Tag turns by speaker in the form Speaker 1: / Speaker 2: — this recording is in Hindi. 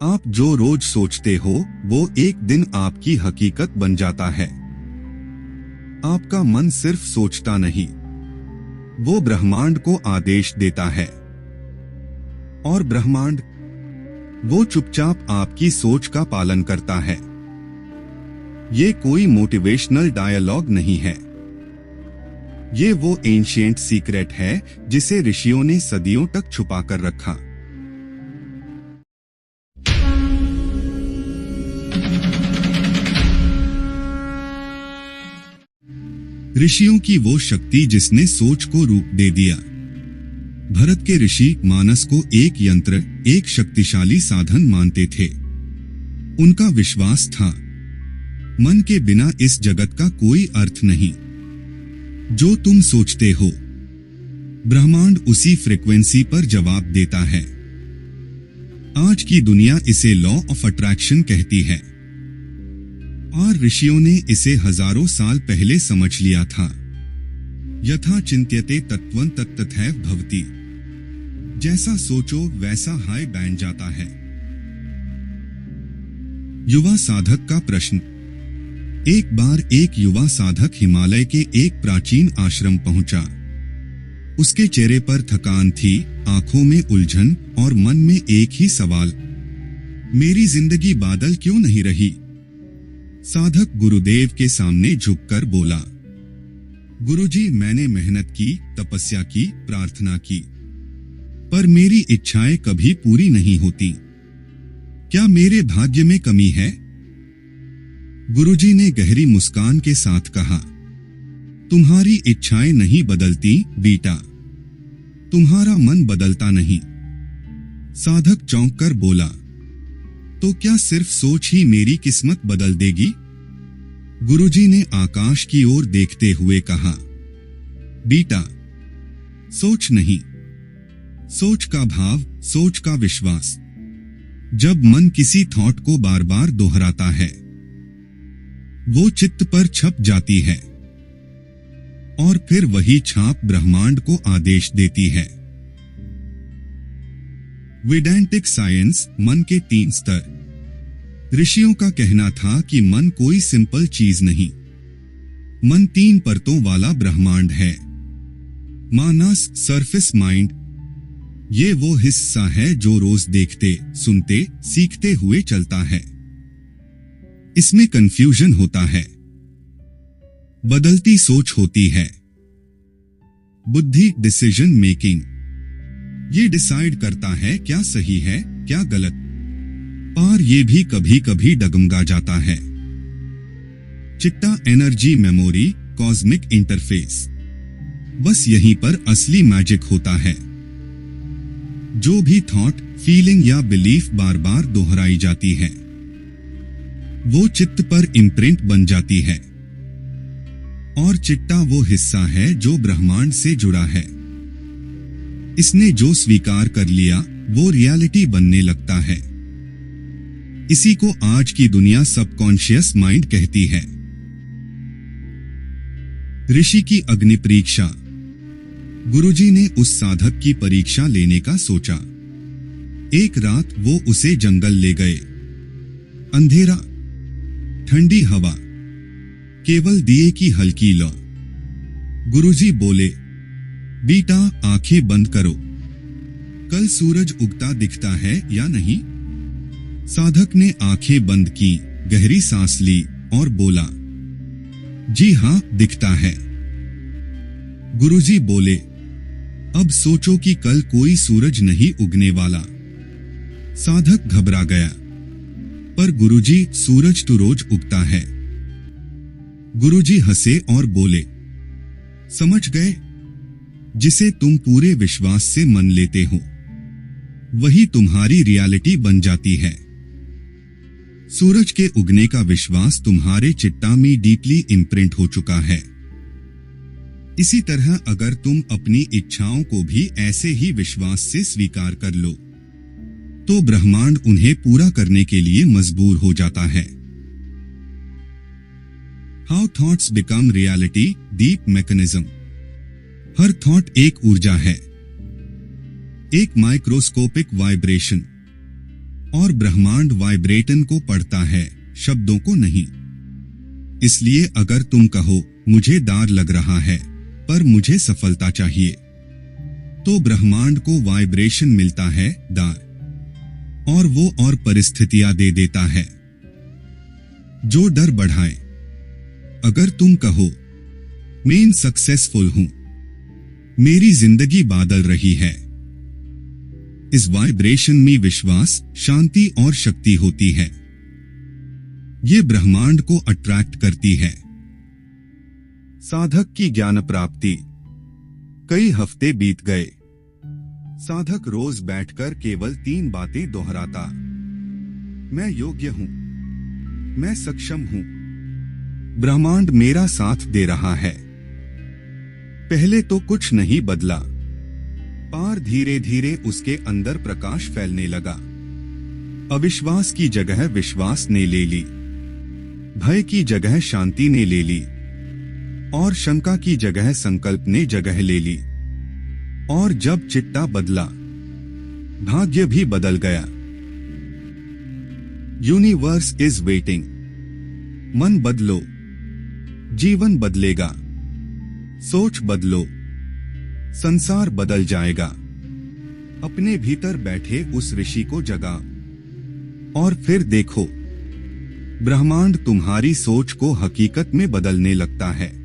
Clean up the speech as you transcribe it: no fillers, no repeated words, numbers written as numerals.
Speaker 1: आप जो रोज सोचते हो वो एक दिन आपकी हकीकत बन जाता है। आपका मन सिर्फ सोचता नहीं, वो ब्रह्मांड को आदेश देता है, और ब्रह्मांड वो चुपचाप आपकी सोच का पालन करता है। ये कोई मोटिवेशनल डायलॉग नहीं है, ये वो एंशिएंट सीक्रेट है जिसे ऋषियों ने सदियों तक छुपा कर रखा। ऋषियों की वो शक्ति जिसने सोच को रूप दे दिया। भरत के ऋषि मानस को एक यंत्र, एक शक्तिशाली साधन मानते थे। उनका विश्वास था, मन के बिना इस जगत का कोई अर्थ नहीं। जो तुम सोचते हो, ब्रह्मांड उसी फ्रीक्वेंसी पर जवाब देता है। आज की दुनिया इसे लॉ ऑफ अट्रैक्शन कहती है, और ऋषियों ने इसे हजारों साल पहले समझ लिया था। यथा चिंत्यते तत्वं तत्तथैव भवति। जैसा सोचो वैसा हाय बन जाता है। युवा साधक का प्रश्न। एक बार एक युवा साधक हिमालय के एक प्राचीन आश्रम पहुंचा। उसके चेहरे पर थकान थी, आंखों में उलझन और मन में एक ही सवाल, मेरी जिंदगी बादल क्यों नहीं रही। साधक गुरुदेव के सामने झुककर बोला, गुरुजी, मैंने मेहनत की, तपस्या की, प्रार्थना की, पर मेरी इच्छाएं कभी पूरी नहीं होती। क्या मेरे भाग्य में कमी है। गुरुजी ने गहरी मुस्कान के साथ कहा, तुम्हारी इच्छाएं नहीं बदलती बेटा, तुम्हारा मन बदलता नहीं। साधक चौंक कर बोला, तो क्या सिर्फ सोच ही मेरी किस्मत बदल देगी। गुरुजी ने आकाश की ओर देखते हुए कहा, बेटा, सोच नहीं, सोच का भाव, सोच का विश्वास। जब मन किसी थॉट को बार बार दोहराता है, वो चित्त पर छप जाती है, और फिर वही छाप ब्रह्मांड को आदेश देती है। वेदांतिक साइंस, मन के 3 स्तर। ऋषियों का कहना था कि मन कोई सिंपल चीज नहीं, मन 3 परतों वाला ब्रह्मांड है। मानस, सरफेस माइंड, ये वो हिस्सा है जो रोज देखते, सुनते, सीखते हुए चलता है। इसमें कंफ्यूजन होता है, बदलती सोच होती है। बुद्धि, डिसीजन मेकिंग, ये डिसाइड करता है क्या सही है, क्या गलत, पर ये भी कभी कभी डगमगा जाता है। चिट्टा, एनर्जी, मेमोरी, कॉस्मिक इंटरफेस, बस यहीं पर असली मैजिक होता है। जो भी थॉट, फीलिंग या बिलीफ बार बार दोहराई जाती है, वो चित्त पर इम्प्रिंट बन जाती है, और चिट्टा वो हिस्सा है जो ब्रह्मांड से जुड़ा है। इसने जो स्वीकार कर लिया वो रियलिटी बनने लगता है। इसी को आज की दुनिया सबकॉन्शियस माइंड कहती है। ऋषि की अग्नि परीक्षा। गुरुजी ने उस साधक की परीक्षा लेने का सोचा। एक रात वो उसे जंगल ले गए। अंधेरा, ठंडी हवा, केवल दिए की हल्की लौ। गुरुजी बोले, बेटा, आंखें बंद करो, कल सूरज उगता दिखता है या नहीं। साधक ने आंखें बंद की, गहरी सांस ली और बोला, जी हां, दिखता है। गुरुजी बोले, अब सोचो कि कल कोई सूरज नहीं उगने वाला। साधक घबरा गया, पर गुरुजी, सूरज तो रोज उगता है। गुरुजी हंसे और बोले, समझ गए, जिसे तुम पूरे विश्वास से मन लेते हो, वही तुम्हारी रियलिटी बन जाती है। सूरज के उगने का विश्वास तुम्हारे चिट्टा में डीपली इम्प्रिंट हो चुका है। इसी तरह अगर तुम अपनी इच्छाओं को भी ऐसे ही विश्वास से स्वीकार कर लो, तो ब्रह्मांड उन्हें पूरा करने के लिए मजबूर हो जाता है। How thoughts become reality, deep mechanism. Her thought एक ऊर्जा है, एक माइक्रोस्कोपिक वाइब्रेशन। और ब्रह्मांड वाइब्रेटन को पढ़ता है, शब्दों को नहीं। इसलिए अगर तुम कहो मुझे डर लग रहा है पर मुझे सफलता चाहिए, तो ब्रह्मांड को वाइब्रेशन मिलता है डर, और वो और परिस्थितियां दे देता है जो डर बढ़ाए। अगर तुम कहो मैं सक्सेसफुल हूं, मेरी जिंदगी बादल रही है, इस वाइब्रेशन में विश्वास, शांति और शक्ति होती है। ये ब्रह्मांड को अट्रैक्ट करती है। साधक की ज्ञान प्राप्ति। कई हफ्ते बीत गए। साधक रोज बैठकर केवल 3 बातें दोहराता। मैं योग्य हूं, मैं सक्षम हूं, ब्रह्मांड मेरा साथ दे रहा है। पहले तो कुछ नहीं बदला, पर धीरे धीरे उसके अंदर प्रकाश फैलने लगा। अविश्वास की जगह विश्वास ने ले ली, भय की जगह शांति ने ले ली, और शंका की जगह संकल्प ने जगह ले ली। और जब चिट्टा बदला, भाग्य भी बदल गया। Universe is waiting. मन बदलो, जीवन बदलेगा। सोच बदलो, संसार बदल जाएगा। अपने भीतर बैठे उस ऋषि को जगाओ और फिर देखो, ब्रह्मांड तुम्हारी सोच को हकीकत में बदलने लगता है।